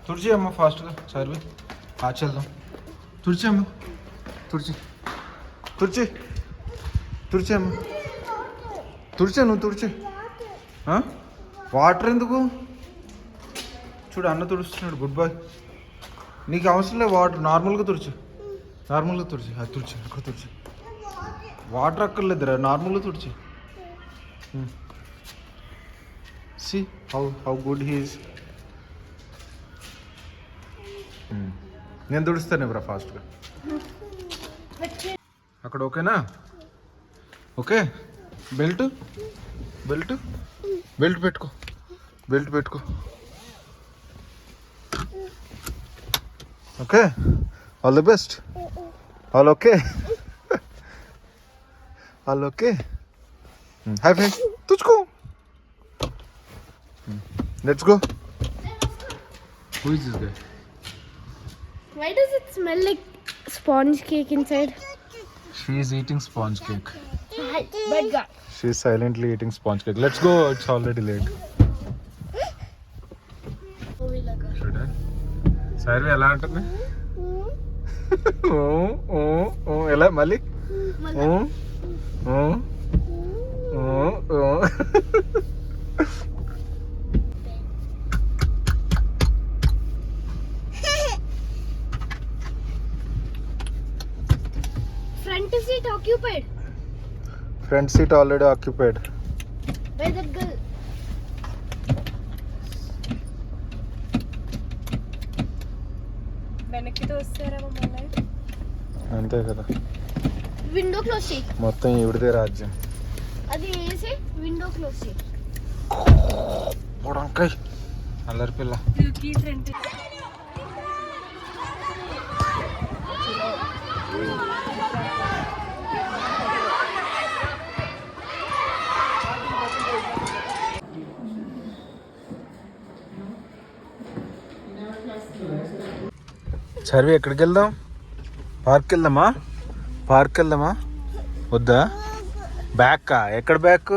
తుడిచి అమ్మ ఫాస్ట్గా సర్వి ఆచెల్దాం. తుడిచి అమ్మ, తుడిచి తుడిచి తుడిచి అమ్మ, తుడిచా నువ్వు తుడిచి. వాటర్ ఎందుకు? చూడు అన్న తుడుస్తున్నాడు. Good bye. నీకు అవసరం లేదు వాటర్, నార్మల్గా తుడిచి, నార్మల్గా తుడిచి. అది తుడిచి, అక్కడ తుడిచి. వాటర్ అక్కర్లేదురా, నార్మల్గా తుడిచి. See how good he's. నేను తుడుస్తాను బ్రా ఫాస్ట్గా. అక్కడ ఓకేనా? ఓకే. బెల్ట్ బెల్ట్ బెల్ట్ పెట్టుకో, బెల్ట్ పెట్టుకో. Okay, all the best. All okay, all okay. High five తుచ్చుకో. Let's go. Who is this guy? Why does it smell like sponge cake inside? She is eating sponge cake. Bad guy. She is silently eating sponge cake. Let's go. It's already late. Should I? Sarvi ఎలా ఉంటుంది? ఎలా మళ్ళీ? Front seat occupied. Front seat already occupied. Where's that girl? వెనక్కి తోస్తారేమో మళ్ళీ. అంతే కదా. Window close చేయి. మొత్తం ఇవిడిదే రాజ్యం. అది వేసి విండో క్లోజ్ చేయి. పొడంకాయ్ అల్లరి పిల్ల. ఫ్రంట్ సర్వి ఎక్కడికి వెళ్దాం? పార్క్ వెళ్దామా? పార్క్ వెళ్దామా వద్దా? బ్యాక్కా? ఎక్కడ బ్యాక్?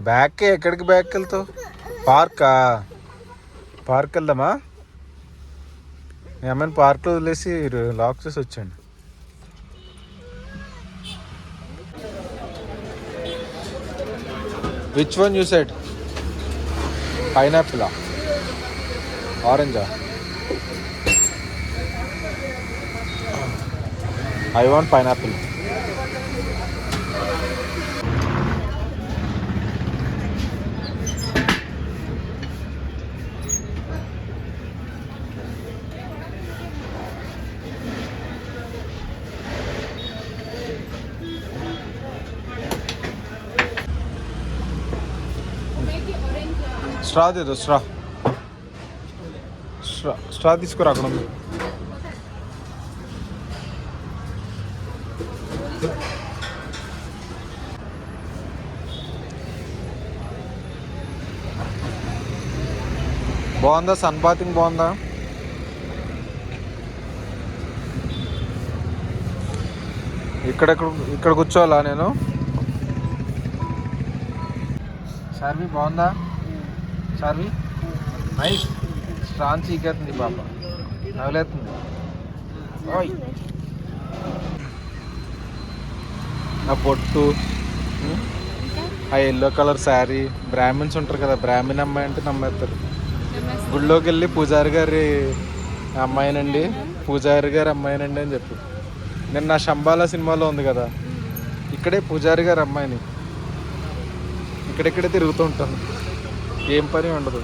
బ్యాక్కే. ఎక్కడికి బ్యాక్ వెళ్తావు? పార్కా? పార్క్ వెళ్దామా? మీ అమ్మాయిని పార్క్లో వదిలేసి లాక్ చేసి వచ్చాను. Which one you said? పైనాపిలా? ఆరెంజా? I want pineapple. Straw de do, straw. Straw తీసుకురా అక్కడ ఉంది. బాగుందా? సన్ బాతింగ్ బాగుందా? ఇక్కడ కూర్చోవాలా నేను? సార్వి బాగుందా? సార్వి నైస్. స్ట్రాన్ చీకేస్తుంది పాప, నవ్వులేస్తుంది. ఓయ్ ఆ పొట్టు, ఆ ఎల్లో కలర్ శారీ. బ్రాహ్మిన్స్ ఉంటారు కదా, బ్రాహ్మిన్ అమ్మాయి అంటే నమ్మేస్తారు. గుళ్ళోకి వెళ్ళి పూజారి గారి అమ్మాయినండి, పూజారి గారి అమ్మాయినండి అని చెప్పి. నిన్న శంబాలా సినిమాలో ఉంది కదా, ఇక్కడే పూజారి గారి అమ్మాయిని. ఇక్కడెక్కడే తిరుగుతూ ఉంటాను, ఏం పని ఉండదు.